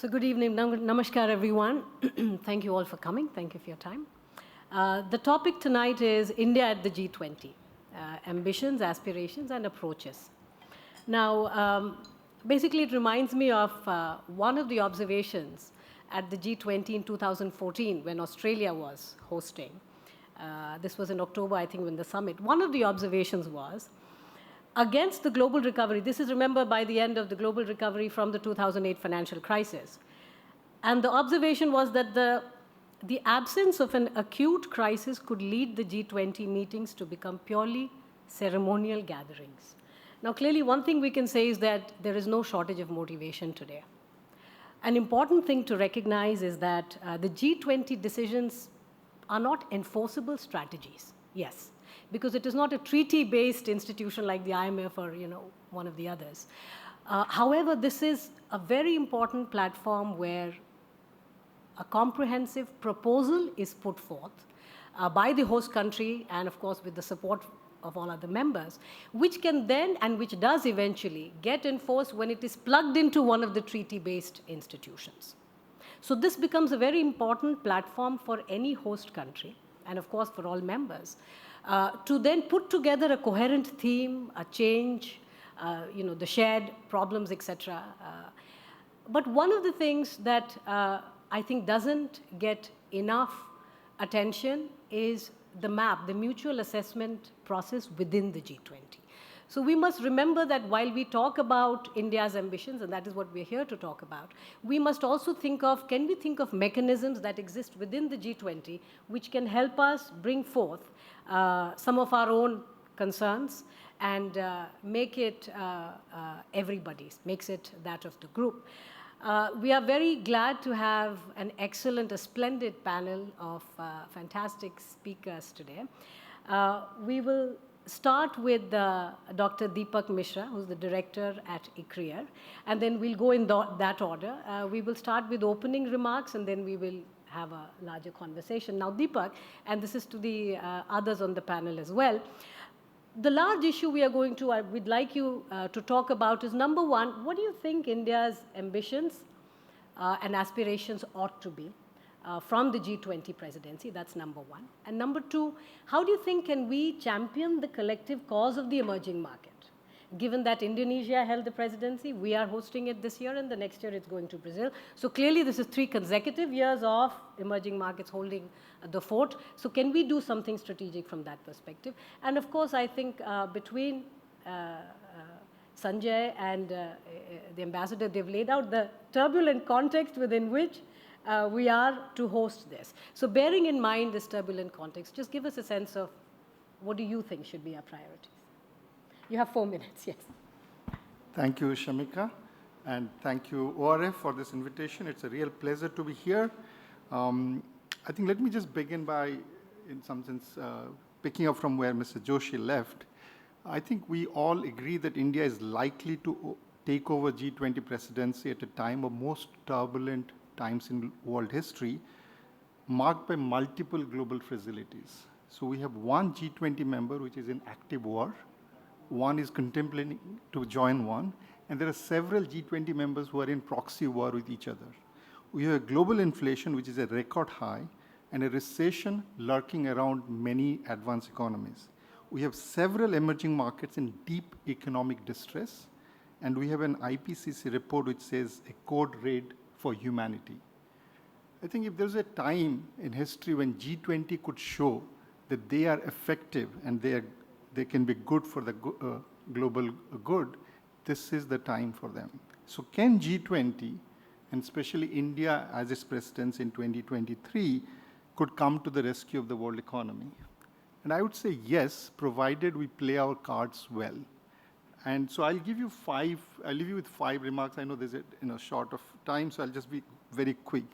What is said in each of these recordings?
So good evening, namaskar everyone. Thank you all for coming. Thank you for your time. The topic tonight is India at the G20, ambitions, aspirations and approaches. Now, basically it reminds me of one of the observations at the G20 in 2014 when Australia was hosting. This was in October, I think, when the summit. One of the observations was, against the global recovery, this is, remember, by the end of the global recovery from the 2008 financial crisis. And the observation was that the absence of an acute crisis could lead the G20 meetings to become purely ceremonial gatherings. Now, clearly, one thing we can say is that there is no shortage of motivation today. An important thing to recognize is that the G20 decisions are not enforceable strategies, yes, because it is not a treaty-based institution like the IMF or one of the others. However, this is a very important platform where a comprehensive proposal is put forth by the host country and, of course, with the support of all other members, which can then and which does eventually get enforced when it is plugged into one of the treaty-based institutions. So this becomes a very important platform for any host country and, of course, for all members to then put together a coherent theme, a change, the shared problems, etc. But one of the things that I think doesn't get enough attention is the map, the mutual assessment process within the G20. So we must remember that while we talk about India's ambitions, and that is what we're here to talk about, we must also think of, can we think of mechanisms that exist within the G20 which can help us bring forth some of our own concerns and make it everybody's, makes it that of the group. We are very glad to have an excellent, a splendid panel of fantastic speakers today. We will start with Dr. Deepak Mishra, who's the director at ICRIER, and then we'll go in that order. We will start with opening remarks, and then we will have a larger conversation. Now, Deepak, and this is to the others on the panel as well, the large issue we are going to, we'd like you to talk about is, number one, what do you think India's ambitions and aspirations ought to be from the G20 presidency? That's number one. And number two, how do you think can we champion the collective cause of the emerging market? Given that Indonesia held the presidency, we are hosting it this year, and the next year it's going to Brazil. So clearly this is 3 consecutive years of emerging markets holding the fort. So can we do something strategic from that perspective? And of course, I think between Sanjay and the ambassador, they've laid out the turbulent context within which we are to host this. So bearing in mind this turbulent context, just give us a sense of what do you think should be our priorities? You have 4 minutes, yes. Thank you, Shamika, and thank you, ORF, for this invitation. It's a real pleasure to be here. I think let me just begin by, in some sense, picking up from where Mr. Joshi left. I think we all agree that India is likely to take over G20 presidency at a time of most turbulent times in world history, marked by multiple global fragilities. So we have one G20 member which is in active war. One is contemplating to join one, and there are several G20 members who are in proxy war with each other. We have a global inflation, which is a record high, and a recession lurking around many advanced economies. We have several emerging markets in deep economic distress, and we have an IPCC report which says a code red for humanity. I think if there's a time in history when G20 could show that they are effective and they can be good for the global good, this is the time for them. So can G20, and especially India as its president in 2023, could come to the rescue of the world economy? And I would say yes, provided we play our cards well. And so I'll leave you with 5 remarks. I know there's a short of time, so I'll just be very quick.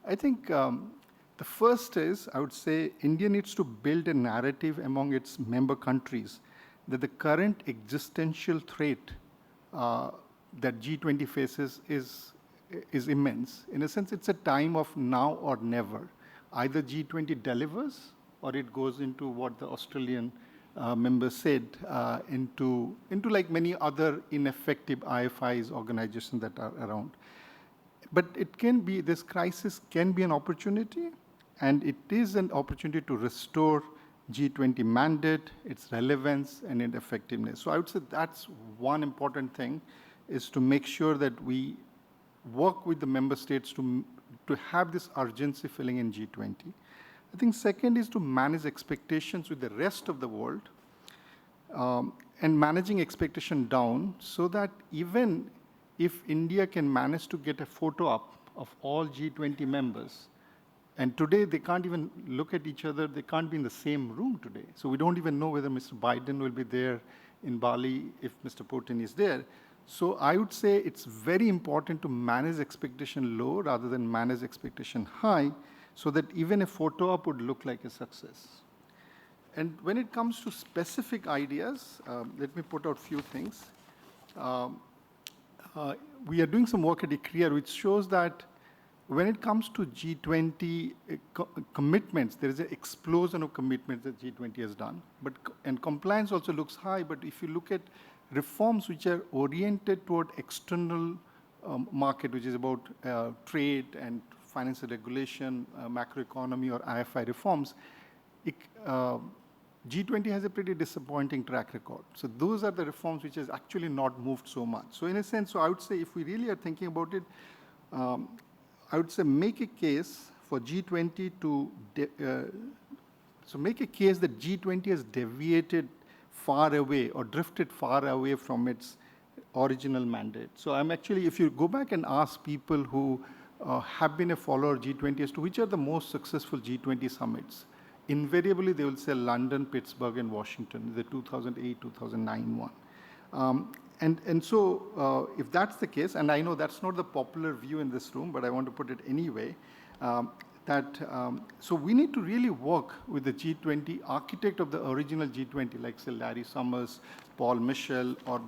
I think the first is, I would say, India needs to build a narrative among its member countries that the current existential threat that G20 faces is immense. In a sense, it's a time of now or never. Either G20 delivers or it goes into what the Australian member said, into like many other ineffective IFIs organizations that are around. But it can be, this crisis can be an opportunity, and it is an opportunity to restore G20 mandate, its relevance, and its effectiveness. So I would say that's one important thing, is to make sure that we work with the member states to have this urgency filling in G20. I think second is to manage expectations with the rest of the world, and managing expectation down so that even if India can manage to get a photo up of all G20 members, and today they can't even look at each other, they can't be in the same room today. So we don't even know whether Mr. Biden will be there in Bali if Mr. Putin is there. So I would say it's very important to manage expectation low rather than manage expectation high, so that even a photo op would look like a success. And when it comes to specific ideas, let me put out a few things. We are doing some work at ICRIER which shows that when it comes to G20 commitments, there is an explosion of commitments that G20 has done. And compliance also looks high, but if you look at reforms which are oriented toward external market, which is about trade and financial regulation, macroeconomy, or IFI reforms, G20 has a pretty disappointing track record. So those are the reforms which has actually not moved so much. So in a sense, so I would say if we really are thinking about it, I would say make a case for G20 to, so make a case that G20 has deviated far away or drifted far away from its original mandate. So I'm actually, if you go back and ask people who have been a follower of G20 as to which are the most successful G20 summits, invariably they will say London, Pittsburgh, and Washington, the 2008-2009 one. And so if that's the case, and I know that's not the popular view in this room, but I want to put it anyway, so we need to really work with the G20 architect of the original G20, like say Larry Summers, Paul Michel, or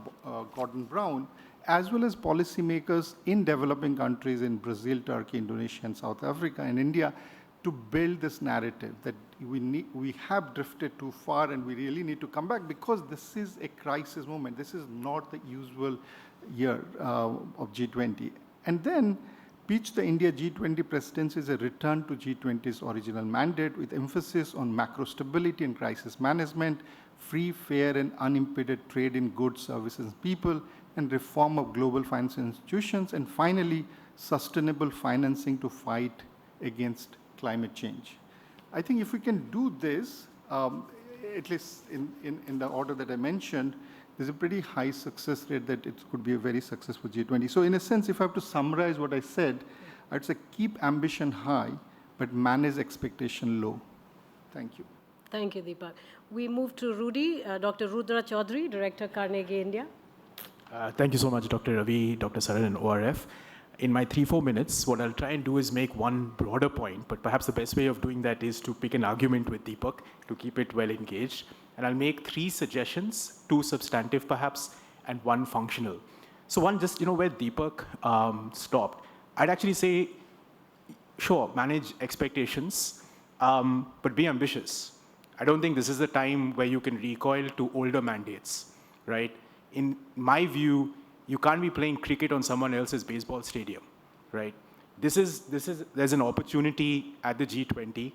Gordon Brown, as well as policymakers in developing countries in Brazil, Turkey, Indonesia, and South Africa, and India, to build this narrative that we have drifted too far and we really need to come back, because this is a crisis moment. This is not the usual year of G20. And then pitch the India G20 presidency as a return to G20's original mandate with emphasis on macro stability and crisis management, free, fair, and unimpeded trade in goods, services, and people, and reform of global financial institutions, and finally, sustainable financing to fight against climate change. I think if we can do this, at least in the order that I mentioned, there's a pretty high success rate that it could be a very successful G20. So in a sense, if I have to summarize what I said, I'd say keep ambition high, but manage expectation low. Thank you. Thank you, Deepak. We move to Rudy, Dr. Rudra Chaudhuri, Director, Carnegie, India. Thank you so much, Dr. Ravi, Dr. Saran, and ORF. In my 3-4 minutes, what I'll try and do is make one broader point, but perhaps the best way of doing that is to pick an argument with Deepak to keep it well engaged. And I'll make 3 suggestions, 2 substantive perhaps, and 1 functional. So one, just where Deepak stopped, I'd actually say, sure, manage expectations, but be ambitious. I don't think this is the time where you can recoil to older mandates, right? In my view, you can't be playing cricket on someone else's baseball stadium, right? There's an opportunity at the G20.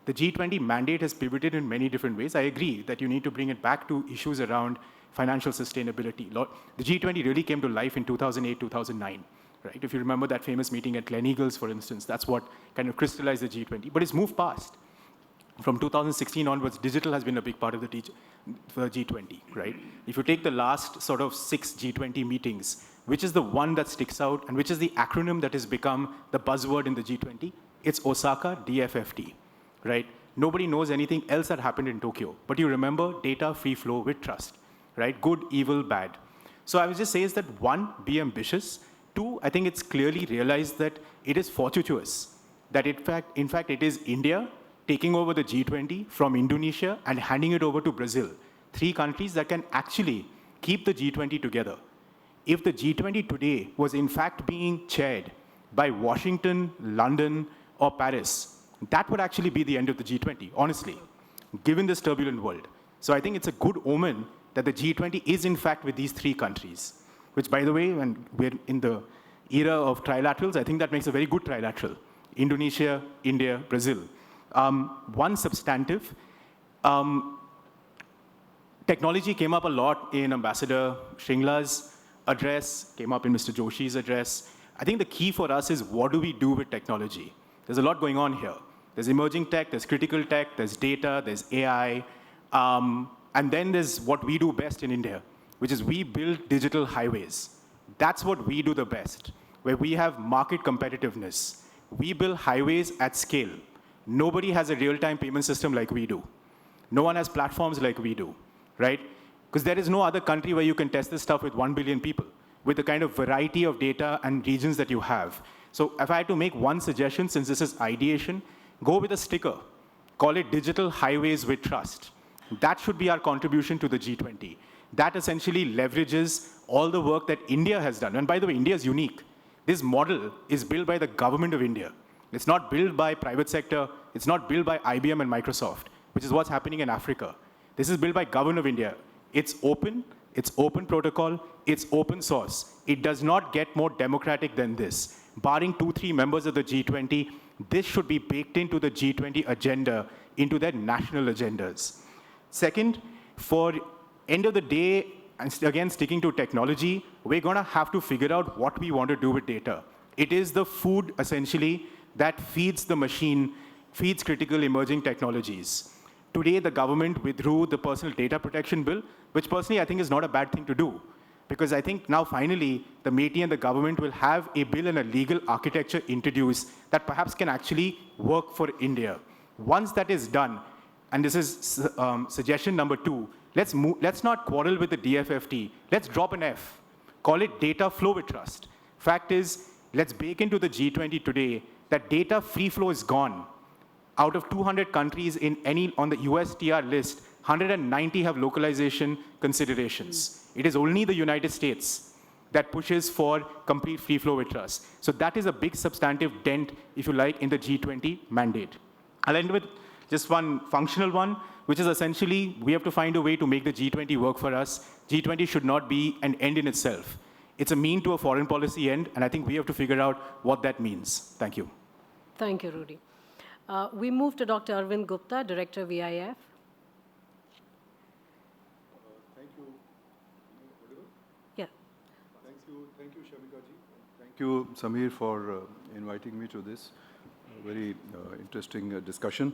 The G20 mandate has pivoted in many different ways. I agree that you need to bring it back to issues around financial sustainability. The G20 really came to life in 2008, 2009, right? If you remember that famous meeting at Gleneagles, for instance, that's what kind of crystallized the G20. But it's moved past. From 2016 onwards, digital has been a big part of the G20, right? If you take the last sort of 6 G20 meetings, which is the one that sticks out and which is the acronym that has become the buzzword in the G20, it's Osaka DFFT, right? Nobody knows anything else that happened in Tokyo, but you remember data free flow with trust, right? Good, evil, bad. So I would just say is that 1, be ambitious. 2, I think it's clearly realized that it is fortuitous that in fact it is India taking over the G20 from Indonesia and handing it over to Brazil. 3 countries that can actually keep the G20 together. If the G20 today was in fact being chaired by Washington, London, or Paris, that would actually be the end of the G20, honestly, given this turbulent world. So I think it's a good omen that the G20 is in fact with these 3 countries, which by the way, when we're in the era of trilaterals, I think that makes a very good trilateral. Indonesia, India, Brazil. One substantive. Technology came up a lot in Ambassador Shringla's address, came up in Mr. Joshi's address. I think the key for us is what do we do with technology? There's a lot going on here. There's emerging tech, there's critical tech, there's data, there's AI, and then there's what we do best in India, which is we build digital highways. That's what we do the best, where we have market competitiveness. We build highways at scale. Nobody has a real-time payment system like we do. No one has platforms like we do, right? Because there is no other country where you can test this stuff with 1 billion people, with the kind of variety of data and regions that you have. So if I had to make one suggestion, since this is ideation, go with a sticker. Call it Digital Highways with Trust. That should be our contribution to the G20. That essentially leverages all the work that India has done. And by the way, India is unique. This model is built by the government of India. It's not built by private sector. It's not built by IBM and Microsoft, which is what's happening in Africa. This is built by government of India. It's open protocol, it's open source. It does not get more democratic than this. Barring 2-3 members of the G20, this should be baked into the G20 agenda, into their national agendas. Second, for end of the day, and again sticking to technology, we're going to have to figure out what we want to do with data. It is the food, essentially, that feeds the machine, feeds critical emerging technologies. Today, the government withdrew the personal data protection bill, which personally I think is not a bad thing to do. Because I think now finally, the MeitY and the government will have a bill and a legal architecture introduced that perhaps can actually work for India. Once that is done, and this is suggestion number 2, let's not quarrel with the DFFT. Let's drop an F. Call it data flow with trust. Fact is, let's bake into the G20 today that data free flow is gone. Out of 200 countries on the USTR list, 190 have localization considerations. It is only the United States that pushes for complete free flow with trust. So that is a big substantive dent, if you like, in the G20 mandate. I'll end with just one functional one, which is essentially we have to find a way to make the G20 work for us. G20 should not be an end in itself. It's a mean to a foreign policy end, and I think we have to figure out what that means. Thank you. Thank you, Rudy. We move to Dr. Arvind Gupta, Director of VIF. Thank you. Yeah. Thank you, Shamika ji. Thank you, Samir, for inviting me to this very interesting discussion.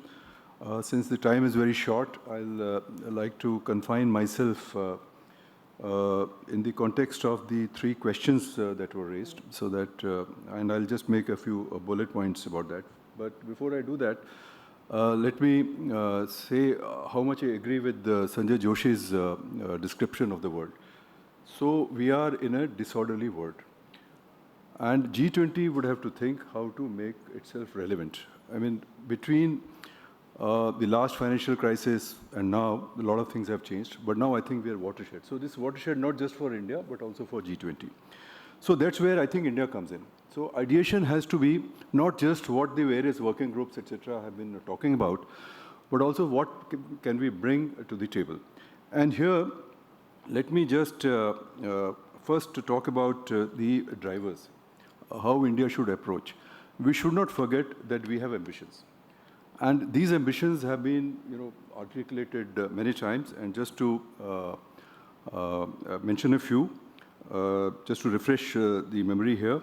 Since the time is very short, I'll like to confine myself in the context of the 3 questions that were raised, so that, and I'll just make a few bullet points about that. But before I do that, let me say how much I agree with Sanjay Joshi's description of the world. So we are in a disorderly world. And G20 would have to think how to make itself relevant. I mean, between the last financial crisis and now, a lot of things have changed. But now I think we are watershed. So this watershed not just for India, but also for G20. So that's where I think India comes in. So ideation has to be not just what the various working groups, etc., have been talking about, but also what can we bring to the table. And here, let me just first talk about the drivers, how India should approach. We should not forget that we have ambitions. And these ambitions have been articulated many times. And just to mention a few, just to refresh the memory here,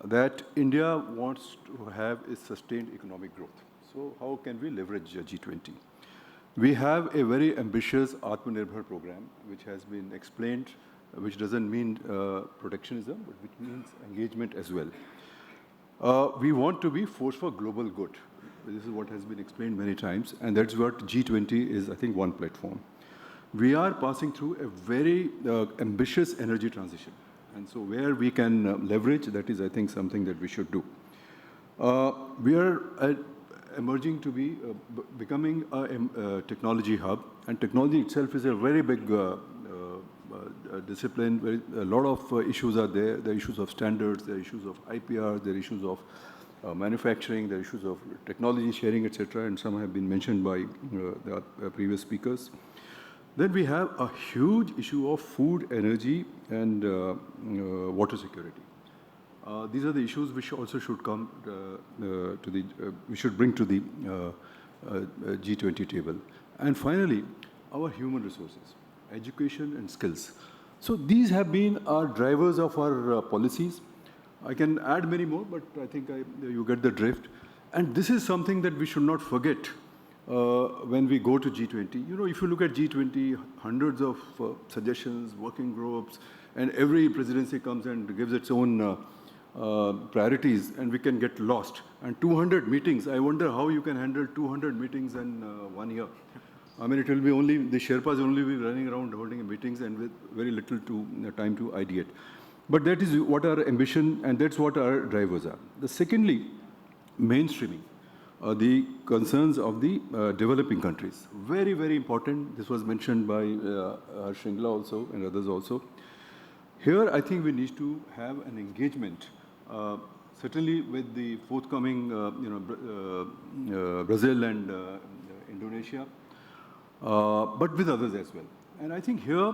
that India wants to have a sustained economic growth. So how can we leverage G20? We have a very ambitious Atmanirbhar program, which has been explained, which doesn't mean protectionism, but which means engagement as well. We want to be force for global good. This is what has been explained many times, and that's what G20 is, I think, one platform. We are passing through a very ambitious energy transition. And so where we can leverage, that is, I think, something that we should do. We are emerging to be becoming a technology hub, and technology itself is a very big discipline. A lot of issues are there. There are issues of standards, there are issues of IPR, there are issues of manufacturing, there are issues of technology sharing, etc., and some have been mentioned by the previous speakers. Then we have a huge issue of food, energy, and water security. these are the issues which also should come we should bring to the G20 table. And finally, our human resources, education and skills. So these have been our drivers of our policies. I can add many more, but I think you get the drift. And this is something that we should not forget when we go to G20. You know, if you look at G20, hundreds of suggestions, working groups, and every presidency comes and gives its own priorities, and we can get lost. And 200 meetings, I wonder how you can handle 200 meetings in 1 year. I mean, it will be only, the Sherpas will only be running around holding meetings and with very little time to ideate. But that is what our ambition, and that's what our drivers are. The secondly, mainstreaming. The concerns of the developing countries. Very, very important. This was mentioned by Shringla also and others also. Here, I think we need to have an engagement, certainly with the forthcoming, Brazil and Indonesia, but with others as well. And I think here,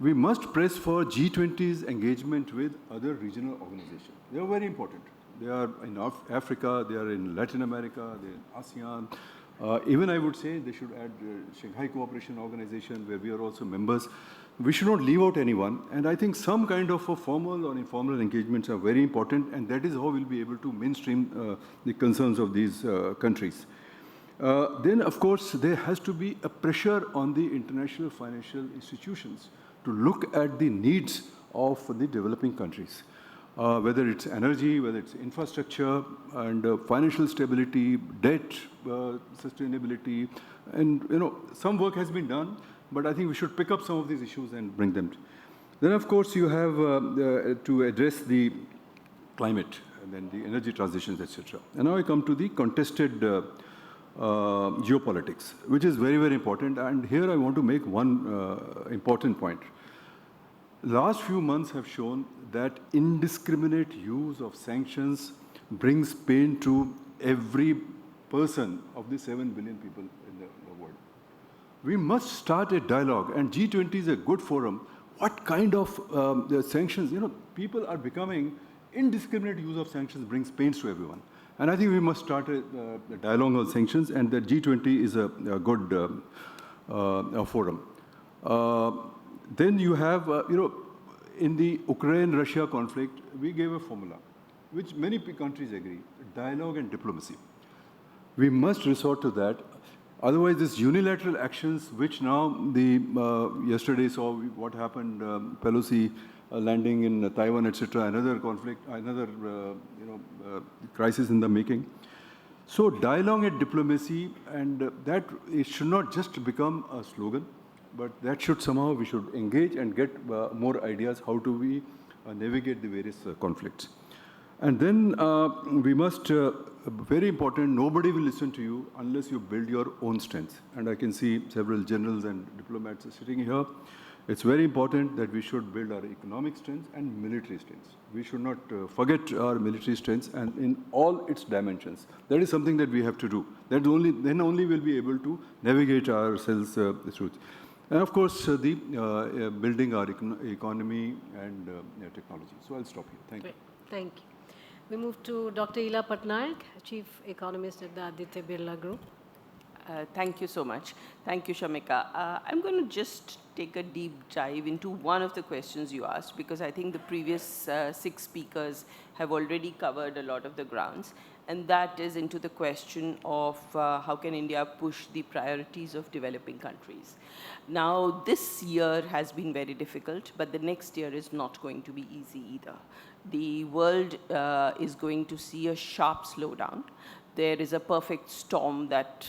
we must press for G20's engagement with other regional organizations. They are very important. They are in Africa, they are in Latin America, they are in ASEAN. Even I would say they should add Shanghai Cooperation Organization, where we are also members. We should not leave out anyone. And I think some kind of a formal or informal engagements are very important, and that is how we'll be able to mainstream the concerns of these countries. Then, of course, there has to be a pressure on the international financial institutions to look at the needs of the developing countries. Whether it's energy, whether it's infrastructure, and financial stability, debt, sustainability, and some work has been done, but I think we should pick up some of these issues and bring them. Then, of course, you have to address the climate, and then the energy transitions, etc. And now I come to the contested geopolitics, which is very, very important. And here I want to make one important point. Last few months have shown that indiscriminate use of sanctions brings pain to every person of the 7 billion people in the world. We must start a dialogue, and G20 is a good forum. What kind of sanctions? People are becoming, indiscriminate use of sanctions brings pains to everyone. And I think we must start a dialogue on sanctions, and the G20 is a good forum. Then you have, in the Ukraine-Russia conflict, we gave a formula, which many countries agree, dialogue and diplomacy. We must resort to that. Otherwise, these unilateral actions, which now yesterday saw what happened, Pelosi landing in Taiwan, etc., another conflict, another crisis in the making. So dialogue and diplomacy, and that it should not just become a slogan, but that should somehow, we should engage and get more ideas how do we navigate the various conflicts. And then we must, very important, nobody will listen to you unless you build your own strength. And I can see several generals and diplomats sitting here. It's very important that we should build our economic strength and military strengths. We should not forget our military strengths and in all its dimensions. That is something that we have to do. Then only we'll be able to navigate ourselves through. And of course, the building our economy and technology. So I'll stop here. Thank you. Thank you. We move to Dr. Ila Patnaik, Chief Economist at the Aditya Birla Group. Thank you so much. Thank you, Shamika. I'm going to just take a deep dive into one of the questions you asked, because I think the previous 6 speakers have already covered a lot of the grounds, and that is into the question of how can India push the priorities of developing countries. Now, this year has been very difficult, but the next year is not going to be easy either. The world is going to see a sharp slowdown. There is a perfect storm that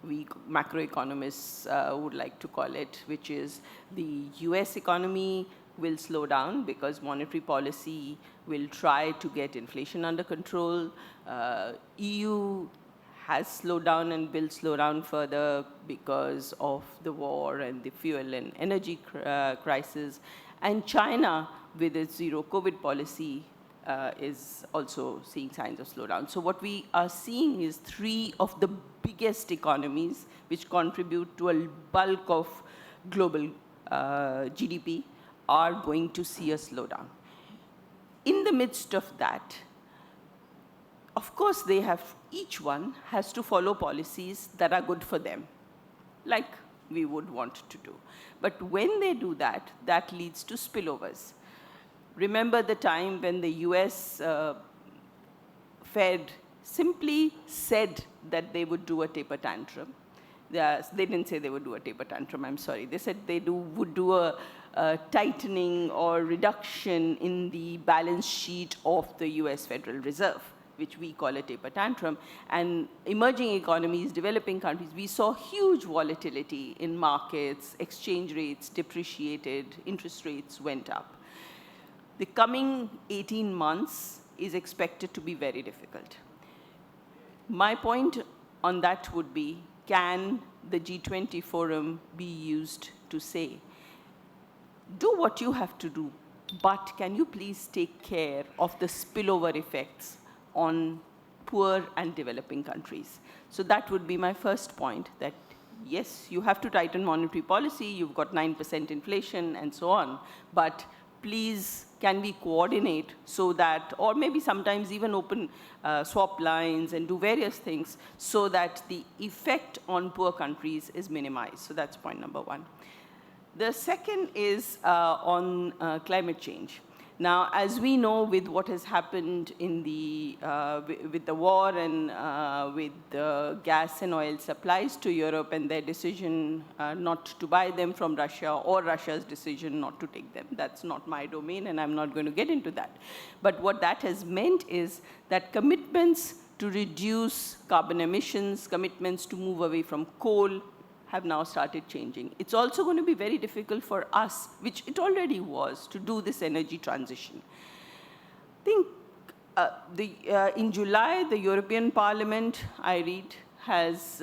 we macroeconomists would like to call it, which is the US economy will slow down because monetary policy will try to get inflation under control. EU has slowed down and will slow down further because of the war and the fuel and energy crisis. And China, with its zero COVID policy, is also seeing signs of slowdown. So what we are seeing is 3 of the biggest economies, which contribute to a bulk of global GDP, are going to see a slowdown. in the midst of that, of course, each one has to follow policies that are good for them, like we would want to do. But when they do that, that leads to spillovers. Remember the time when the US Fed simply said that they would do a taper tantrum. They didn't say they would do a taper tantrum, I'm sorry. They said they would do a tightening or reduction in the balance sheet of the US Federal Reserve, which we call a taper tantrum. And emerging economies, developing countries, we saw huge volatility in markets, exchange rates depreciated, interest rates went up. The coming 18 months is expected to be very difficult. My point on that would be, can the G20 forum be used to say, do what you have to do, but can you please take care of the spillover effects on poor and developing countries? So that would be my first point, that yes, you have to tighten monetary policy, you've got 9% inflation and so on, but please, can we coordinate so that, or maybe sometimes even open swap lines and do various things so that the effect on poor countries is minimized? So that's point number one. The second is on climate change. Now, as we know, with what has happened in with the war and with the gas and oil supplies to Europe and their decision not to buy them from Russia, or Russia's decision not to take them, that's not my domain, and I'm not going to get into that. But what that has meant is that commitments to reduce carbon emissions, commitments to move away from coal, have now started changing. It's also going to be very difficult for us, which it already was, to do this energy transition. I think in July, the European Parliament, I read, has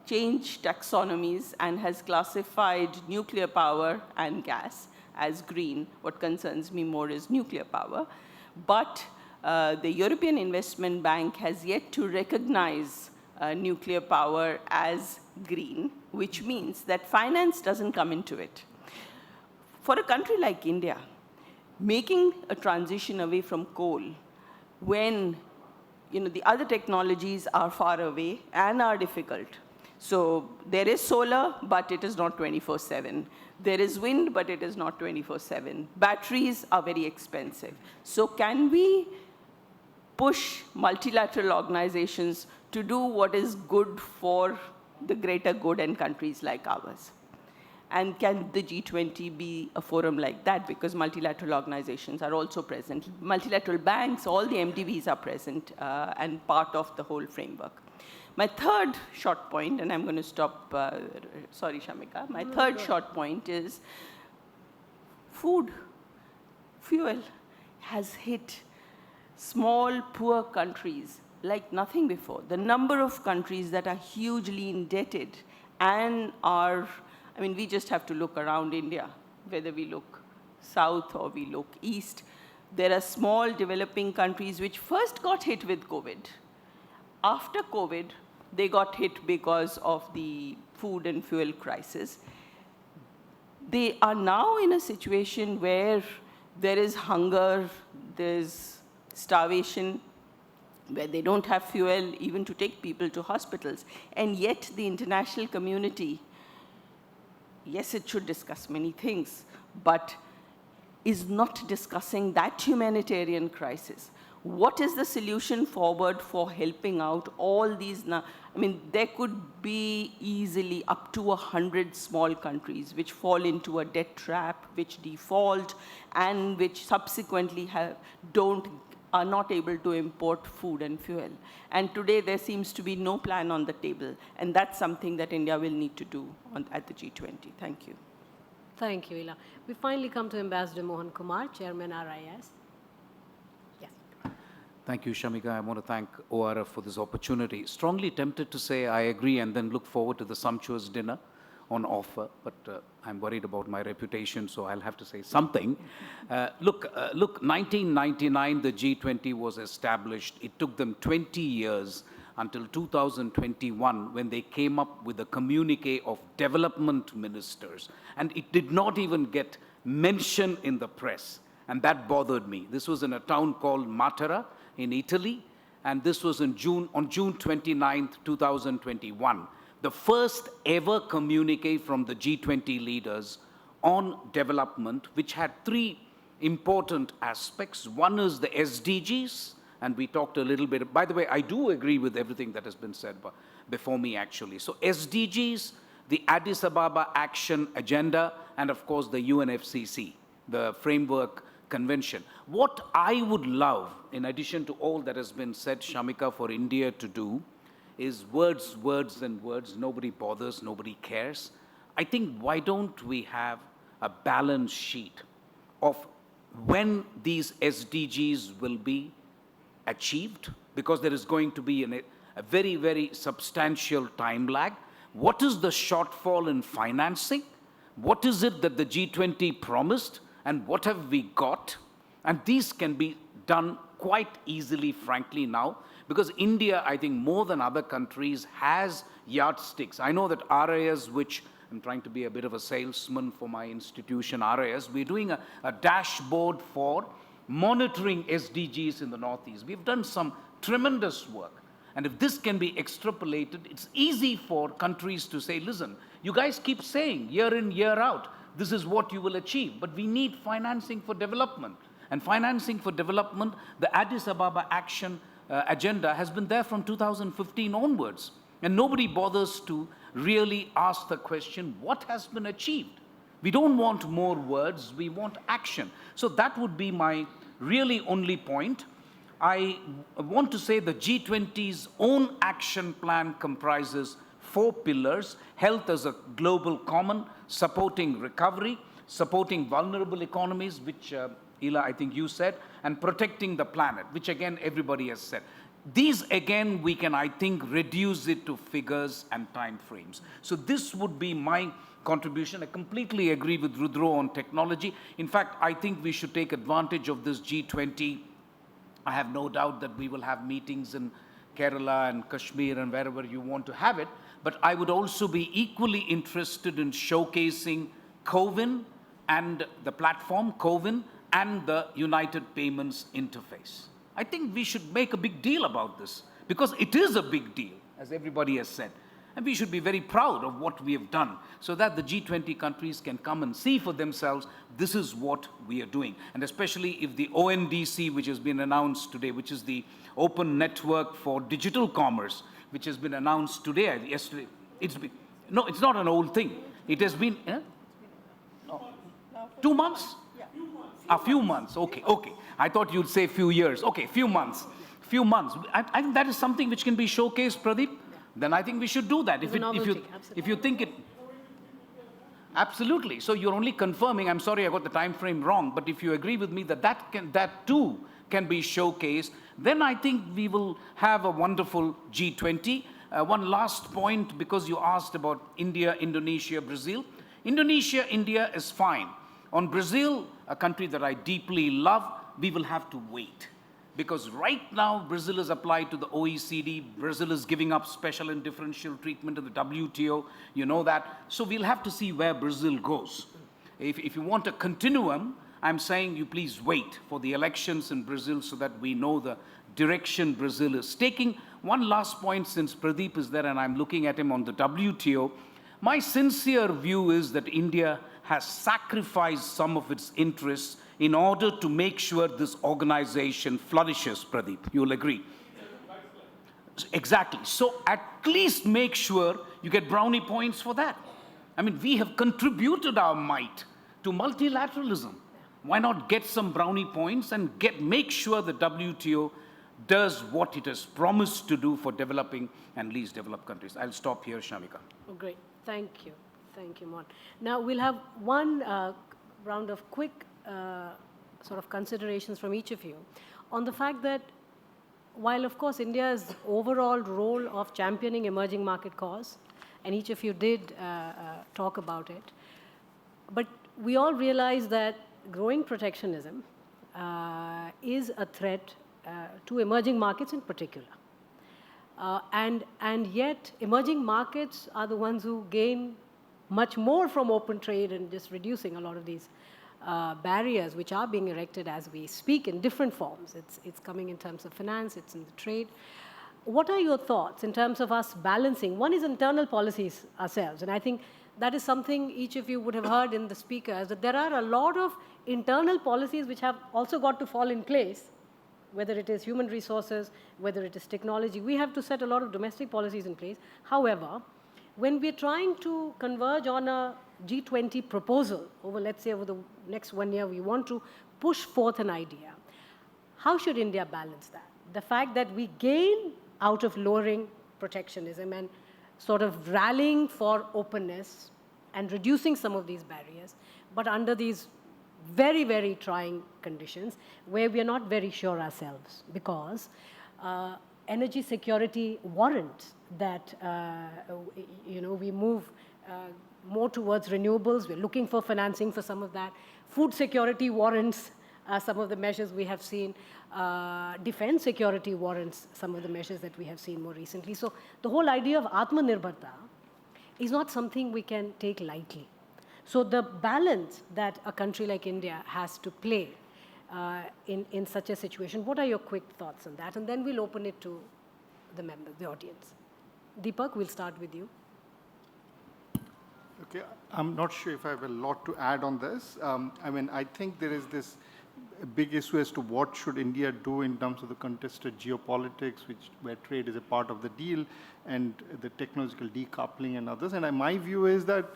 changed taxonomies and has classified nuclear power and gas as green. What concerns me more is nuclear power. But the European Investment Bank has yet to recognize nuclear power as green, which means that finance doesn't come into it. For a country like India, making a transition away from coal when the other technologies are far away and are difficult. So there is solar, but it is not 24/7. There is wind, but it is not 24/7. Batteries are very expensive. So can we push multilateral organizations to do what is good for the greater good in countries like ours? And can the G20 be a forum like that? Because multilateral organizations are also present. Multilateral banks, all the MDBs are present and part of the whole framework. My third short point, and I'm going to stop, sorry, Shamika. My third short point is food, fuel has hit small, poor countries like nothing before. The number of countries that are hugely indebted and are, we just have to look around India, whether we look south or we look east. There are small developing countries which first got hit with COVID. After COVID, they got hit because of the food and fuel crisis. They are now in a situation where there is hunger, there's starvation, where they don't have fuel even to take people to hospitals. And yet the international community, yes, it should discuss many things, but is not discussing that humanitarian crisis. What is the solution forward for helping out all these? There could be easily up to 100 small countries which fall into a debt trap, which default, and which subsequently are not able to import food and fuel. And today there seems to be no plan on the table, and that's something that India will need to do at the G20. Thank you. Thank you, Ila. We finally come to Ambassador Mohan Kumar, Chairman RIS. Yes. Thank you, Shamika. I want to thank ORF for this opportunity. Strongly tempted to say I agree and then look forward to the sumptuous dinner on offer, but I'm worried about my reputation, so I'll have to say something. Look, 1999, the G20 was established. It took them 20 years until 2021 when they came up with a communique of development ministers. And it did not even get mention in the press. And that bothered me. This was in a town called Matera in Italy, and this was on June 29th, 2021. The first ever communique from the G20 leaders on development, which had three important aspects. One is the SDGs, and we talked a little bit. By the way, I do agree with everything that has been said before me, actually. So SDGs, the Addis Ababa Action Agenda, and of course the UNFCCC, the Framework Convention. What I would love, in addition to all that has been said, Shamika, for India to do, is words, words, and words. Nobody bothers, nobody cares. I think, why don't we have a balance sheet of when these SDGs will be achieved, because there is going to be a very, very substantial time lag. What is the shortfall in financing? What is it that the G20 promised, and what have we got? And these can be done quite easily, frankly, now, because India, I think, more than other countries, has yardsticks. I know that RIS, which I'm trying to be a bit of a salesman for my institution, RIS, we're doing a dashboard for monitoring SDGs in the Northeast. We've done some tremendous work. And if this can be extrapolated, it's easy for countries to say, listen, you guys keep saying year in, year out, this is what you will achieve, but we need financing for development. And financing for development, the Addis Ababa Action Agenda has been there from 2015 onwards. And nobody bothers to really ask the question, what has been achieved? We don't want more words, we want action. So that would be my really only point. I want to say the G20's own action plan comprises 4 pillars: health as a global common, supporting recovery, supporting vulnerable economies, which Ila, I think you said, and protecting the planet, which again everybody has said. These again we can, I think, reduce it to figures and time frames. So this would be my contribution. I completely agree with Rudra on technology. In fact, I think we should take advantage of this G20. I have no doubt that we will have meetings in Kerala and Kashmir and wherever you want to have it, but I would also be equally interested in showcasing CoWIN and the platform CoWIN and the United Payments Interface. I think we should make a big deal about this, because it is a big deal, as everybody has said. And we should be very proud of what we have done, so that the G20 countries can come and see for themselves, this is what we are doing. And especially if the ONDC, which has been announced today, which is the Open Network for Digital Commerce, which has been announced today, yesterday, no, it's not an old thing. It has been, no, 2 months? A few months, okay. I thought you'd say few years. Okay, few months. I think that is something which can be showcased, Pradeep. Then I think we should do that. If you think it, absolutely. So you're only confirming. I'm sorry I got the time frame wrong, but if you agree with me that that too can be showcased, then I think we will have a wonderful G20. One last point, because you asked about India, Indonesia, Brazil. Indonesia, India is fine. On Brazil, a country that I deeply love, we will have to wait. Because right now, Brazil is applied to the OECD. Brazil is giving up special and differential treatment in the WTO. You know that. So we'll have to see where Brazil goes. If you want a continuum, I'm saying you please wait for the elections in Brazil so that we know the direction Brazil is taking. One last point, since Pradeep is there and I'm looking at him on the WTO, my sincere view is that India has sacrificed some of its interests in order to make sure this organization flourishes, Pradeep. You'll agree. Exactly. So at least make sure you get brownie points for that. I mean, we have contributed our might to multilateralism. Why not get some brownie points and make sure the WTO does what it has promised to do for developing and least developed countries. I'll stop here, Shamika. Oh, great. Thank you. Thank you, Mohan. Now we'll have one round of quick sort of considerations from each of you on the fact that while, of course, India's overall role of championing emerging market cause, and each of you did talk about it, but we all realize that growing protectionism is a threat to emerging markets in particular. And yet, emerging markets are the ones who gain much more from open trade and just reducing a lot of these barriers which are being erected as we speak in different forms. It's coming in terms of finance, it's in the trade. What are your thoughts in terms of us balancing? One is internal policies ourselves, and I think that is something each of you would have heard in the speakers, that there are a lot of internal policies which have also got to fall in place, whether it is human resources, whether it is technology. We have to set a lot of domestic policies in place. However, when we're trying to converge on a G20 proposal over, let's say, over the next 1 year, we want to push forth an idea. How should India balance that? The fact that we gain out of lowering protectionism and sort of rallying for openness and reducing some of these barriers, but under these very, very trying conditions where we are not very sure ourselves, because energy security warrants that we move more towards renewables. We're looking for financing for some of that. Food security warrants some of the measures we have seen. Defense security warrants some of the measures that we have seen more recently. So the whole idea of Atmanirbharta is not something we can take lightly. So the balance that a country like India has to play in such a situation, what are your quick thoughts on that? And then we'll open it to the members, the audience. Deepak, we'll start with you. Okay, I'm not sure if I have a lot to add on this. I think there is this big issue as to what should India do in terms of the contested geopolitics, where trade is a part of the deal, and the technological decoupling and others. And my view is that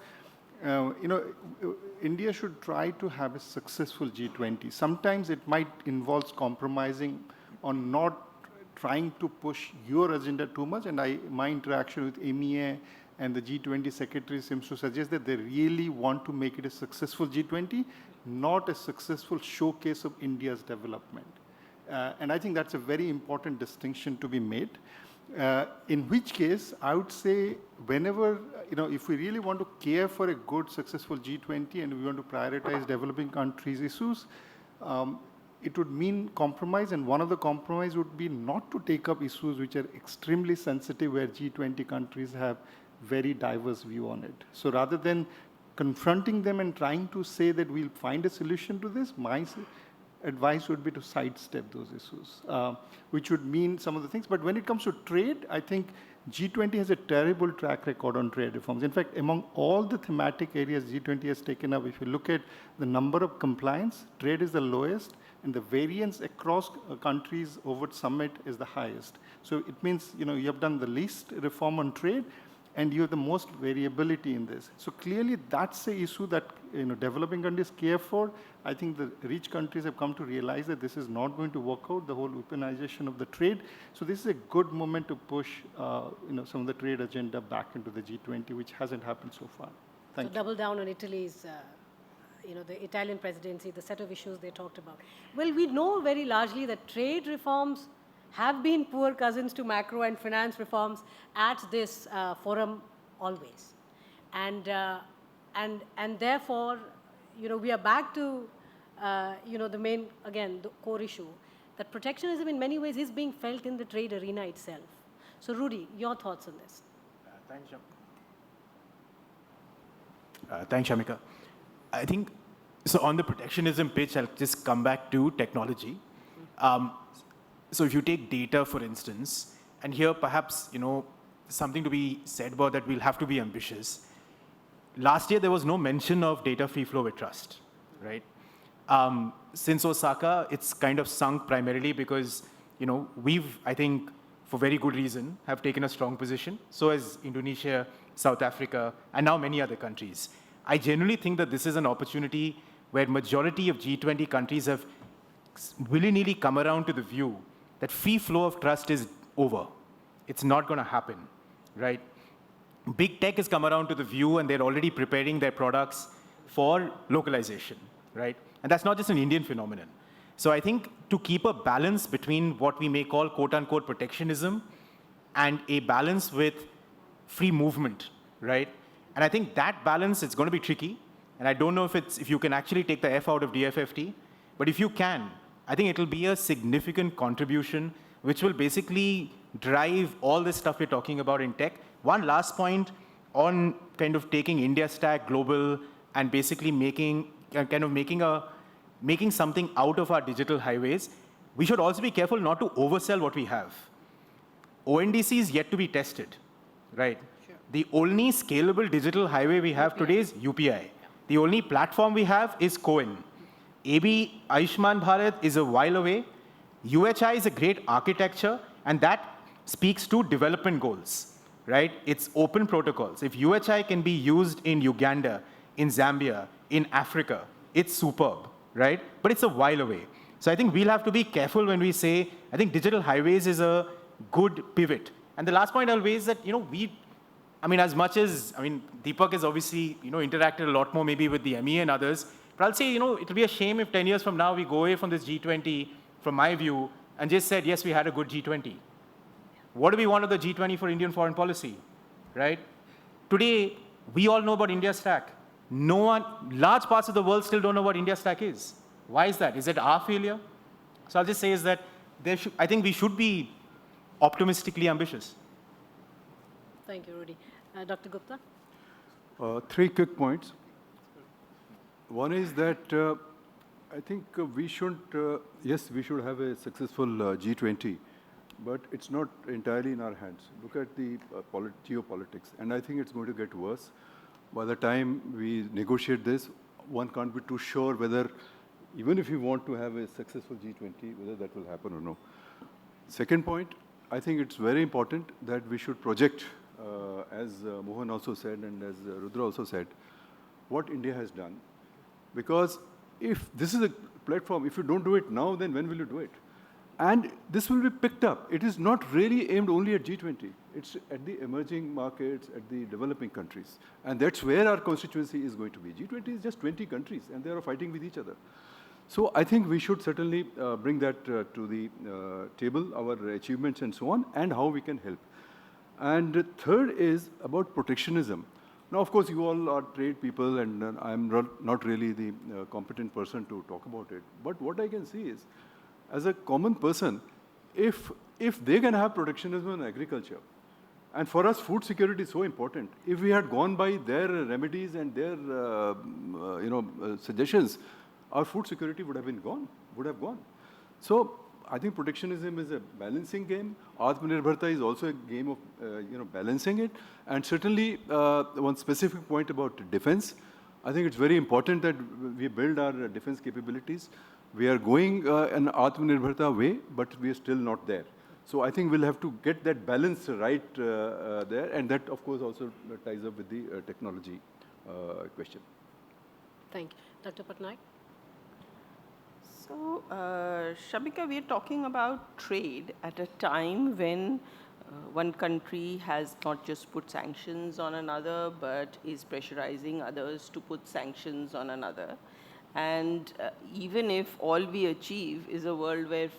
India should try to have a successful G20. Sometimes it might involve compromising on not trying to push your agenda too much. And my interaction with MEA and the G20 secretary seems to suggest that they really want to make it a successful G20, not a successful showcase of India's development. And I think that's a very important distinction to be made. In which case, I would say whenever, if we really want to care for a good, successful G20 and we want to prioritize developing countries' issues, it would mean compromise. And one of the compromise would be not to take up issues which are extremely sensitive, where G20 countries have very diverse view on it. So rather than confronting them and trying to say that we'll find a solution to this, my advice would be to sidestep those issues, which would mean some of the things. But when it comes to trade, I think G20 has a terrible track record on trade reforms. In fact, among all the thematic areas G20 has taken up, if you look at the number of compliance, trade is the lowest, and the variance across countries over summit is the highest. So it means, you have done the least reform on trade, and you have the most variability in this. So clearly, that's the issue that developing countries care for. I think the rich countries have come to realize that this is not going to work out, the whole weaponization of the trade. So this is a good moment to push some of the trade agenda back into the G20, which hasn't happened so far. Thank you. Double down on Italy's, the Italian presidency, the set of issues they talked about. Well, we know very largely that trade reforms have been poor cousins to macro and finance reforms at this forum always. And therefore, we are back to, the main, again, the core issue, that protectionism in many ways is being felt in the trade arena itself. So Rudy, your thoughts on this? Thanks, Shamika. I think, so on the protectionism pitch, I'll just come back to technology. So if you take data, for instance, and here perhaps, something to be said about that, we'll have to be ambitious. Last year, there was no mention of data free flow with trust, right? Since Osaka, it's kind of sunk primarily because, we've, I think, for very good reason, have taken a strong position. So has Indonesia, South Africa, and now many other countries. I generally think that this is an opportunity where majority of G20 countries have willy-nilly come around to the view that free flow of trust is over. It's not going to happen, right? Big tech has come around to the view, and they're already preparing their products for localization, right? And that's not just an Indian phenomenon. So I think to keep a balance between what we may call quote-unquote protectionism and a balance with free movement, right? And I think that balance, it's going to be tricky. And I don't know if you can actually take the F out of DFFT, but if you can, I think it'll be a significant contribution which will basically drive all this stuff we're talking about in tech. One last point on kind of taking India Stack global and basically making kind of making something out of our digital highways, we should also be careful not to oversell what we have. ONDC is yet to be tested, right? Sure. The only scalable digital highway we have today is UPI. Yeah. The only platform we have is COIN. AB Ayushman Bharat is a while away. UHI is a great architecture, and that speaks to development goals, right? It's open protocols. If UHI can be used in Uganda, in Zambia, in Africa, it's superb, right? But it's a while away. So I think we'll have to be careful when we say, I think digital highways is a good pivot. And the last point I'll raise is that, as much as, Deepak has obviously, interacted a lot more maybe with the ME and others, but I'll say, it'll be a shame if 10 years from now we go away from this G20, from my view, and just said, yes, we had a good G20. What do we want of the G20 for Indian foreign policy, right? Today, we all know about India stack. Large parts of the world still don't know what India stack is. Why is that? Is it our failure? So I'll just say is that I think we should be optimistically ambitious. Thank you, Rudy. Dr. Gupta? 3 quick points. One is that I think we should, yes, we should have a successful G20, but it's not entirely in our hands. Look at the geopolitics, and I think it's going to get worse. By the time we negotiate this, one can't be too sure whether, even if you want to have a successful G20, whether that will happen or no. Second point, I think it's very important that we should project, as Mohan also said and as Rudra also said, what India has done. Because if this is a platform, if you don't do it now, then when will you do it? And this will be picked up. It is not really aimed only at G20. It's at the emerging markets, at the developing countries. And that's where our constituency is going to be. G20 is just 20 countries, and they are fighting with each other. So I think we should certainly bring that to the table, our achievements and so on, and how we can help. And the third is about protectionism. Now, of course, you all are trade people, and I'm not really the competent person to talk about it. But what I can see is, as a common person, if they can have protectionism in agriculture, and for us, food security is so important. If we had gone by their remedies and their suggestions, our food security would have gone. So I think protectionism is a balancing game. Atmanirbharta is also a game of balancing it. And certainly, one specific point about defense, I think it's very important that we build our defense capabilities. We are going an Atmanirbharta way, but we are still not there. So I think we'll have to get that balance right there, and that, of course, also ties up with the technology question. Thank you. Dr. Patnaik? So, Shamika, we're talking about trade at a time when one country has not just put sanctions on another, but is pressurizing others to put sanctions on another. And even if all we achieve is a world where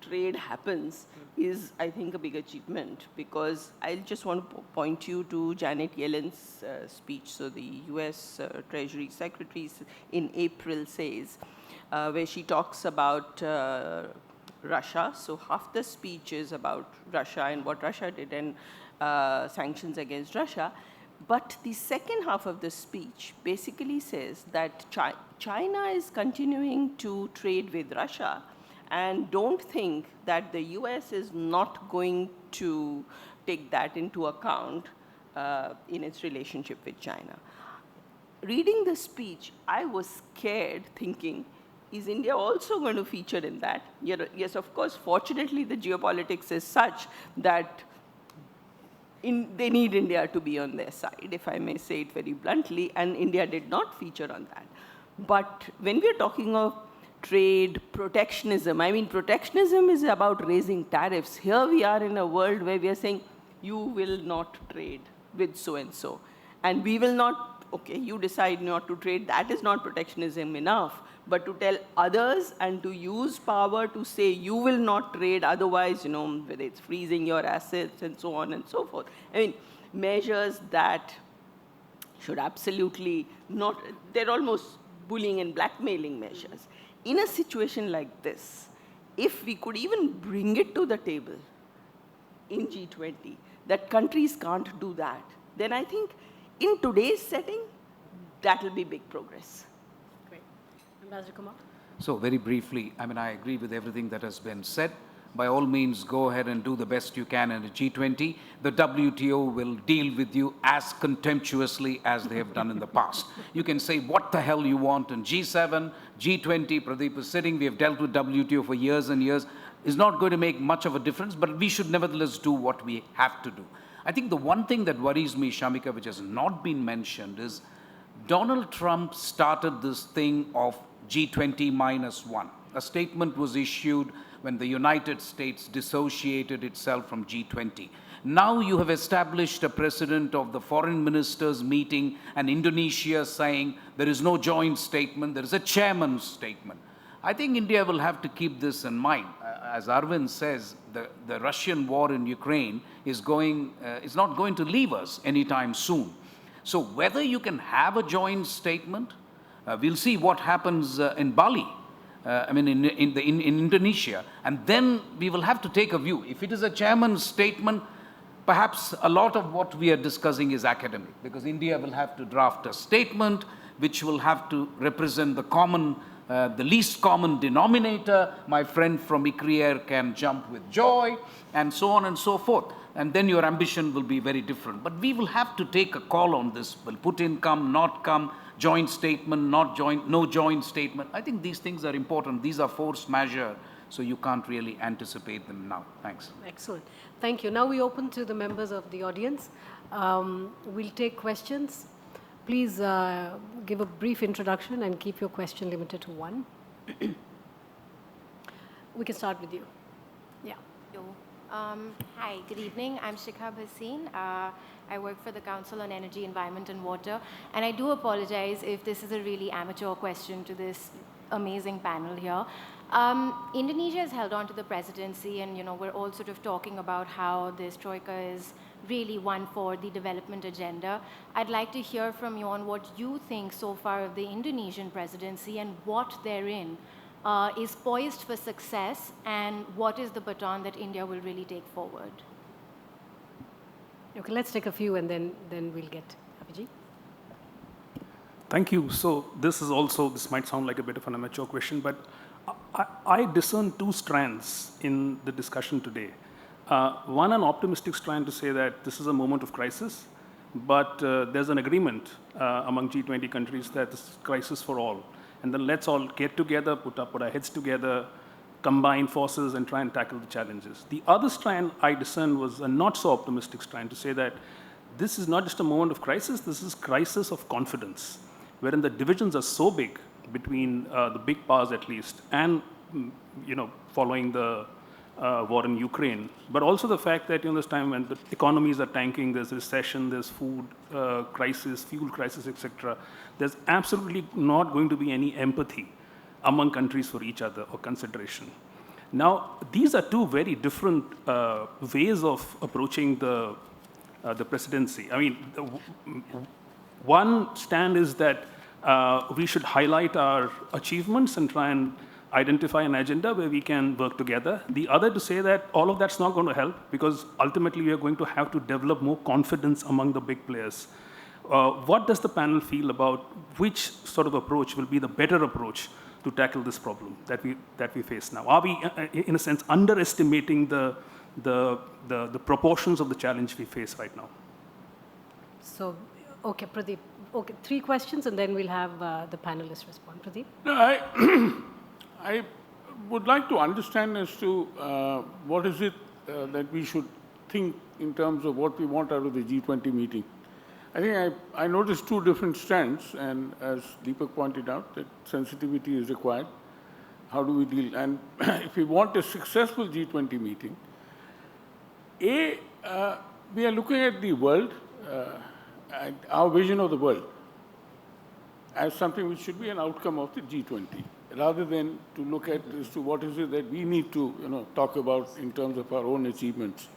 trade happens, is, I think, a big achievement. Because I just want to point you to Janet Yellen's speech. So the US Treasury Secretary in April says, where she talks about Russia. So half the speech is about Russia and what Russia did and sanctions against Russia. But the second half of the speech basically says that China is continuing to trade with Russia, and don't think that the US is not going to take that into account in its relationship with China. Reading the speech, I was scared, thinking, is India also going to feature in that? Yes, of course, fortunately, the geopolitics is such that they need India to be on their side, if I may say it very bluntly, and India did not feature on that. But when we're talking of trade, protectionism, protectionism is about raising tariffs. Here we are in a world where we are saying, you will not trade with so-and-so. And we will not, okay, you decide not to trade, that is not protectionism enough. But to tell others and to use power to say you will not trade, otherwise, whether it's freezing your assets and so on and so forth. Measures that should absolutely not, they're almost bullying and blackmailing measures. In a situation like this, if we could even bring it to the table in G20, that countries can't do that, then I think in today's setting, that will be big progress. Ambassador Kumar. So very briefly, I mean, I agree with everything that has been said. By all means, go ahead and do the best you can in the G20. The WTO will deal with you as contemptuously as they have done in the past. You can say what the hell you want in G7, G20, Pradeep is sitting, we have dealt with WTO for years and years. It's not going to make much of a difference, but we should nevertheless do what we have to do. I think the one thing that worries me, Shamika, which has not been mentioned is Donald Trump started this thing of G20 -1. A statement was issued when the United States dissociated itself from G20. Now you have established a precedent of the foreign ministers meeting and Indonesia saying there is no joint statement, there is a chairman's statement. I think India will have to keep this in mind. As Arvind says, the Russian war in Ukraine is not going to leave us anytime soon. So whether you can have a joint statement, we'll see what happens in Bali, in Indonesia, and then we will have to take a view. If it is a chairman's statement, perhaps a lot of what we are discussing is academic, because India will have to draft a statement which will have to represent the least common denominator. My friend from ICRIER can jump with joy, and so on and so forth. And then your ambition will be very different. But we will have to take a call on this. Will Putin come, not come, joint statement, not joint, no joint statement? I think these things are important. These are force majeure, so you can't really anticipate them now. Thanks. Excellent. Thank you. Now we open to the members of the audience. We'll take questions. Please give a brief introduction and keep your question limited to one. We can start with you. Yeah. Hi, good evening. I'm Shikha Bhasin. I work for the Council on Energy, Environment and Water. And I do apologize if this is a really amateur question to this amazing panel here. Indonesia has held on to the presidency, and we're all sort of talking about how this troika is really one for the development agenda. I'd like to hear from you on what you think so far of the Indonesian presidency and what therein is poised for success, and what is the baton that India will really take forward? Okay, let's take a few and then we'll get Abhijit. Thank you. So this might sound like a bit of an amateur question, but I discern two strands in the discussion today. One, an optimistic strand to say that this is a moment of crisis, but there's an agreement among G20 countries that this is crisis for all. And then let's all get together, put our heads together, combine forces, and try and tackle the challenges. The other strand I discern was a not so optimistic strand to say that this is not just a moment of crisis, this is crisis of confidence, wherein the divisions are so big between the big powers at least, and following the war in Ukraine, but also the fact that this time when the economies are tanking, there's recession, there's food crisis, fuel crisis, etc. There's absolutely not going to be any empathy among countries for each other or consideration. Now, these are two very different ways of approaching the presidency. I mean, one stand is that we should highlight our achievements and try and identify an agenda where we can work together. The other to say that all of that's not going to help, because ultimately we are going to have to develop more confidence among the big players. What does the panel feel about which sort of approach will be the better approach to tackle this problem that we face now? Are we, in a sense, underestimating the proportions of the challenge we face right now? So, okay, Pradeep. Okay, 3 questions, and then we'll have the panelists respond. Pradeep? No, I would like to understand as to what is it that we should think in terms of what we want out of the G20 meeting. I think I noticed 2 different strands, and as Deepak pointed out, that sensitivity is required. How do we deal? And if we want a successful G20 meeting, we are looking at the world, our vision of the world, as something which should be an outcome of the G20, rather than to look at as to what is it that we need to talk about in terms of our own achievements.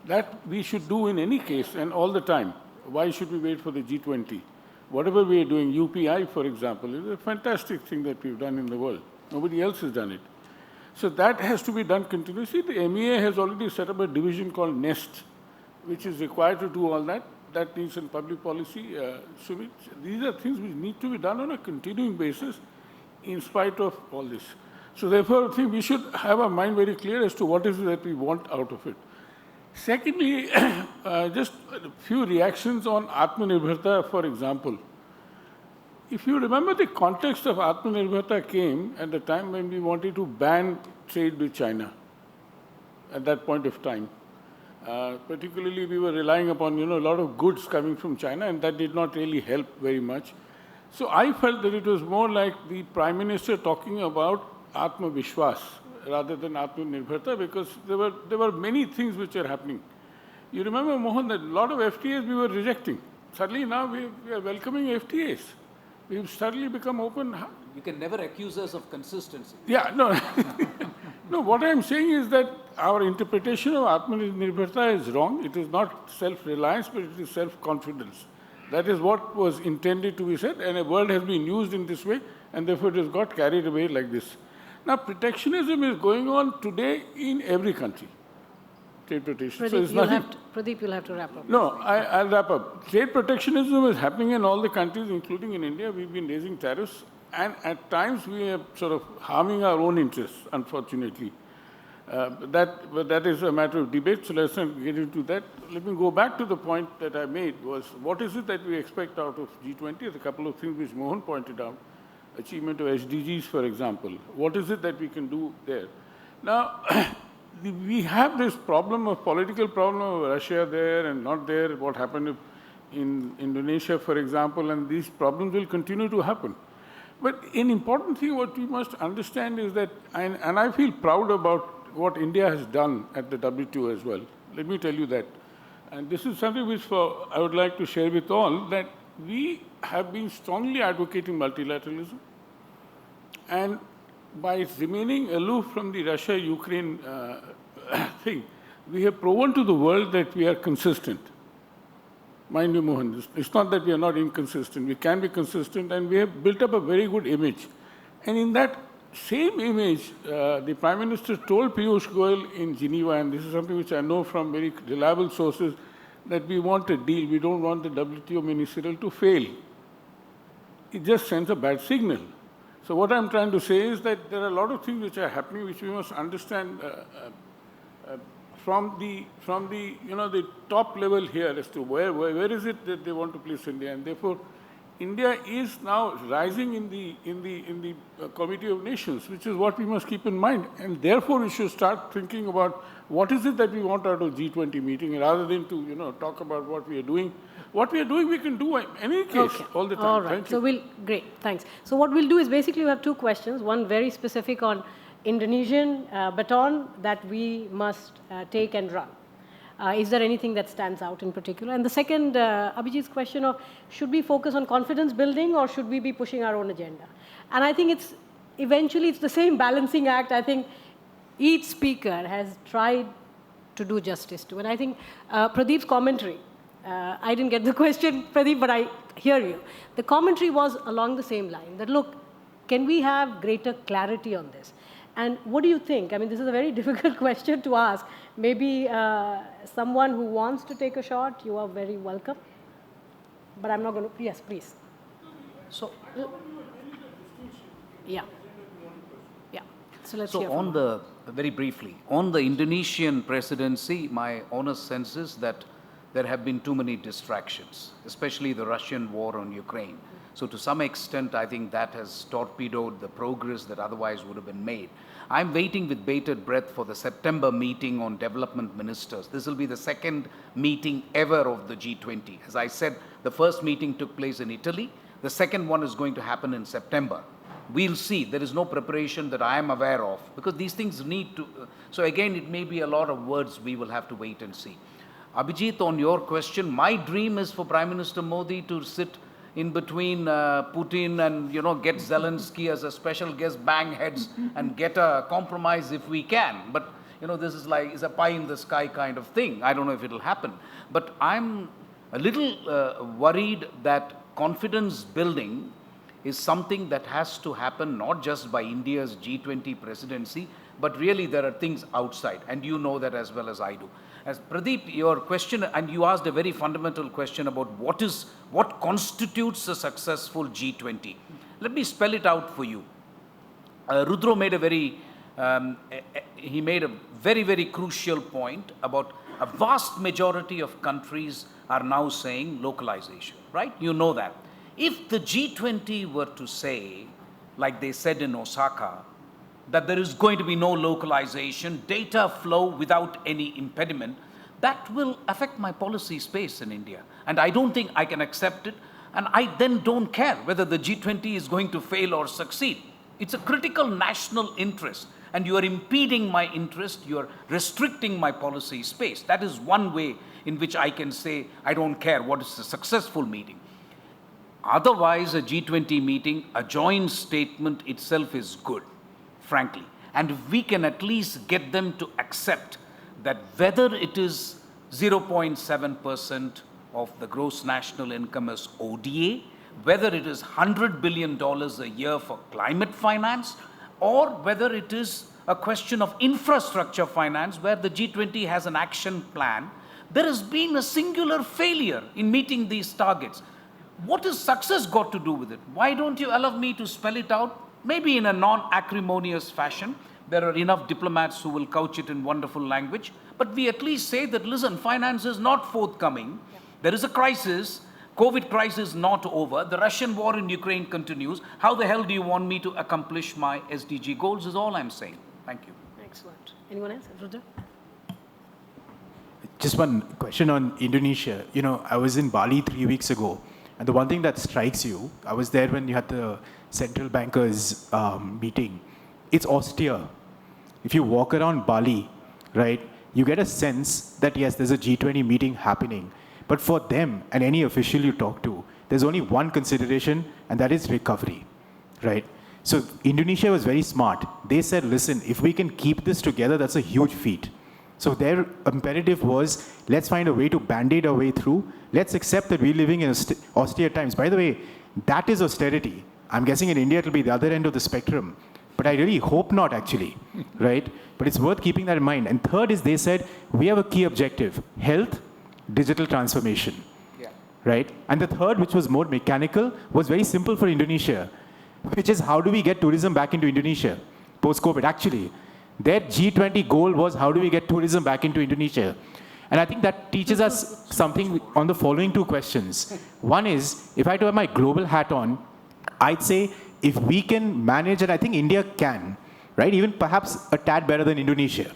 That we should do in any case and all the time. Why should we wait for the G20? Whatever we are doing, UPI, for example, is a fantastic thing that we've done in the world. Nobody else has done it. So that has to be done continuously. The MEA has already set up a division called NEST, which is required to do all that. That needs in public policy. So these are things which need to be done on a continuing basis, in spite of all this. So therefore, I think we should have our mind very clear as to what is it that we want out of it. Secondly, just a few reactions on Atmanirbharta, for example. If you remember, the context of Atmanirbharta came at the time when we wanted to ban trade with China at that point of time. Particularly, we were relying upon, a lot of goods coming from China, and that did not really help very much. So I felt that it was more like the Prime Minister talking about Atma Vishwas rather than Atmanirbharta, because there were many things which are happening. You remember, Mohan, that a lot of FTAs we were rejecting. Suddenly now we are welcoming FTAs. We've suddenly become open. You can never accuse us of consistency. Yeah, no. No, what I'm saying is that our interpretation of Atmanirbharta is wrong. It is not self-reliance, but it is self-confidence. That is what was intended to be said, and a word has been used in this way, and therefore it has got carried away like this. Now, protectionism is going on today in every country. Trade protection. Pradeep, you'll have to wrap up. No, I'll wrap up. Trade protectionism is happening in all the countries, including in India. We've been raising tariffs, and at times we are sort of harming our own interests, unfortunately. That is a matter of debate, so let's not get into that. Let me go back to the point that I made, was what is it that we expect out of G20? There's a couple of things which Mohan pointed out. Achievement of SDGs, for example. What is it that we can do there? Now, we have this political problem of Russia there and not there, what happened in Indonesia, for example, and these problems will continue to happen. But an important thing what we must understand is that, and I feel proud about what India has done at the WTO as well. Let me tell you that. And this is something which I would like to share with all, that we have been strongly advocating multilateralism. And by remaining aloof from the Russia-Ukraine thing, we have proven to the world that we are consistent. Mind you, Mohan, it's not that we are not inconsistent. We can be consistent, and we have built up a very good image. And in that same image, the Prime Minister told Piyush Goyal in Geneva, and this is something which I know from very reliable sources, that we want a deal. We don't want the WTO ministerial to fail. It just sends a bad signal. So what I'm trying to say is that there are a lot of things which are happening which we must understand from the the top level here as to where is it that they want to place India, and therefore India is now rising in the Committee of Nations, which is what we must keep in mind, and therefore we should start thinking about what is it that we want out of G20 meeting, rather than to talk about what we are doing. What we are doing, we can do in any case all the time. All right. Great. Thanks. So what we'll do is basically we have two questions. One very specific on Indonesian baton that we must take and run. Is there anything that stands out in particular? And the second, Abhijit's question of should we focus on confidence building or should we be pushing our own agenda? And I think eventually it's the same balancing act. I think each speaker has tried to do justice to. And I think Pradeep's commentary, I didn't get the question, Pradeep, but I hear you. The commentary was along the same line, that look, can we have greater clarity on this? And what do you think? I mean, this is a very difficult question to ask. Maybe someone who wants to take a shot, you are very welcome. But I'm not going to, yes, please. So, yeah. So let's hear from you. Very briefly, on the Indonesian presidency, my honest sense is that there have been too many distractions, especially the Russian war on Ukraine. So to some extent, I think that has torpedoed the progress that otherwise would have been made. I'm waiting with bated breath for the September meeting on development ministers. This will be the second meeting ever of the G20. As I said, the first meeting took place in Italy. The second one is going to happen in September. We'll see. There is no preparation that I am aware of, because these things need to... So again, it may be a lot of words. We will have to wait and see. Abhijit, on your question, my dream is for Prime Minister Modi to sit in between Putin and, get Zelensky as a special guest, bang heads, and get a compromise if we can. But, this is is a pie in the sky kind of thing. I don't know if it'll happen. But I'm a little worried that confidence building is something that has to happen not just by India's G20 presidency, but really there are things outside. And you know that as well as I do. As Pradeep, your question, and you asked a very fundamental question about what constitutes a successful G20. Let me spell it out for you. Rudra made he made a very, very crucial point about a vast majority of countries are now saying localization, right? You know that. If the G20 were to say, like they said in Osaka, that there is going to be no localization, data flow without any impediment, that will affect my policy space in India. And I don't think I can accept it. And I then don't care whether the G20 is going to fail or succeed. It's a critical national interest. And you are impeding my interest, you are restricting my policy space. That is one way in which I can say, I don't care what is a successful meeting. Otherwise, a G20 meeting, a joint statement itself is good, frankly. And if we can at least get them to accept that whether it is 0.7% of the gross national income as ODA, whether it is $100 billion a year for climate finance, or whether it is a question of infrastructure finance where the G20 has an action plan, there has been a singular failure in meeting these targets. What has success got to do with it? Why don't you allow me to spell it out, maybe in a non-acrimonious fashion? There are enough diplomats who will couch it in wonderful language, but we at least say that, listen, finance is not forthcoming. Yeah. There is a crisis. COVID crisis not over. The Russian war in Ukraine continues. How the hell do you want me to accomplish my SDG goals is all I'm saying. Thank you. Excellent. Anyone else? Rudra? Just one question on Indonesia. You know, I was in Bali 3 weeks ago, and the one thing that strikes you, I was there when you had the central bankers meeting. It's austere. If you walk around Bali, right, you get a sense that, yes, there's a G20 meeting happening. But for them and any official you talk to, there's only one consideration, and that is recovery, right? So Indonesia was very smart. They said, listen, if we can keep this together, that's a huge feat. So their imperative was, let's find a way to band-aid our way through. Let's accept that we're living in austere times. By the way, that is austerity. I'm guessing in India, it'll be the other end of the spectrum. But I really hope not, actually, right? But it's worth keeping that in mind. And third is they said, we have a key objective, health, digital transformation, right? And the third, which was more mechanical, was very simple for Indonesia, which is how do we get tourism back into Indonesia post-COVID? Actually, their G20 goal was how do we get tourism back into Indonesia? And I think that teaches us something on the following two questions. One is, if I have my global hat on, I'd say if we can manage, and I think India can, right? Even perhaps a tad better than Indonesia,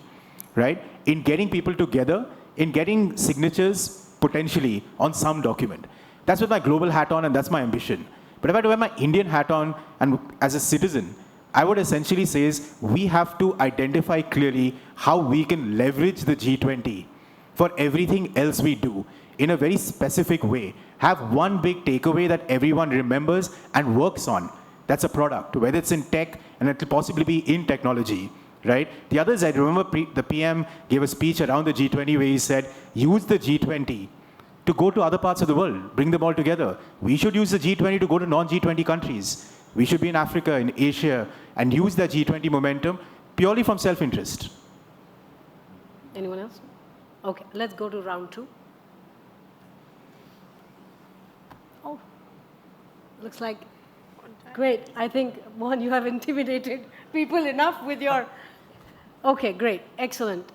right? In getting people together, in getting signatures potentially on some document. That's with my global hat on, and that's my ambition. But if I wear my Indian hat on, and as a citizen, I would essentially say is we have to identify clearly how we can leverage the G20 for everything else we do in a very specific way. Have one big takeaway that everyone remembers and works on. That's a product, whether it's in tech, and it will possibly be in technology. Right? The other is, I remember the PM gave a speech around the G20 where he said, use the G20 to go to other parts of the world, bring them all together. We should use the G20 to go to non-G20 countries. We should be in Africa, in Asia, and use the G20 momentum purely from self-interest. Anyone else? Okay, let's go to round two. Oh, looks like, great. I think, Mohan, you have intimidated people enough with your... Okay, great, excellent.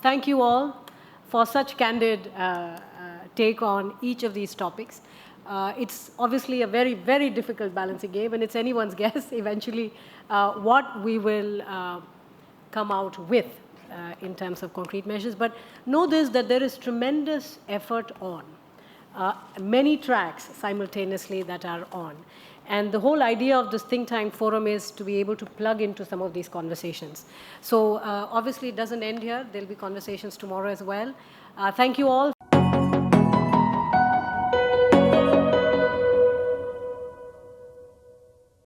Thank you all for such candid take on each of these topics. It's obviously a very, very difficult balancing game, and it's anyone's guess eventually what we will come out with in terms of concrete measures. But know this, that there is tremendous effort on many tracks simultaneously that are on. And the whole idea of this think tank forum is to be able to plug into some of these conversations. So obviously it doesn't end here. There'll be conversations tomorrow as well. Thank you all.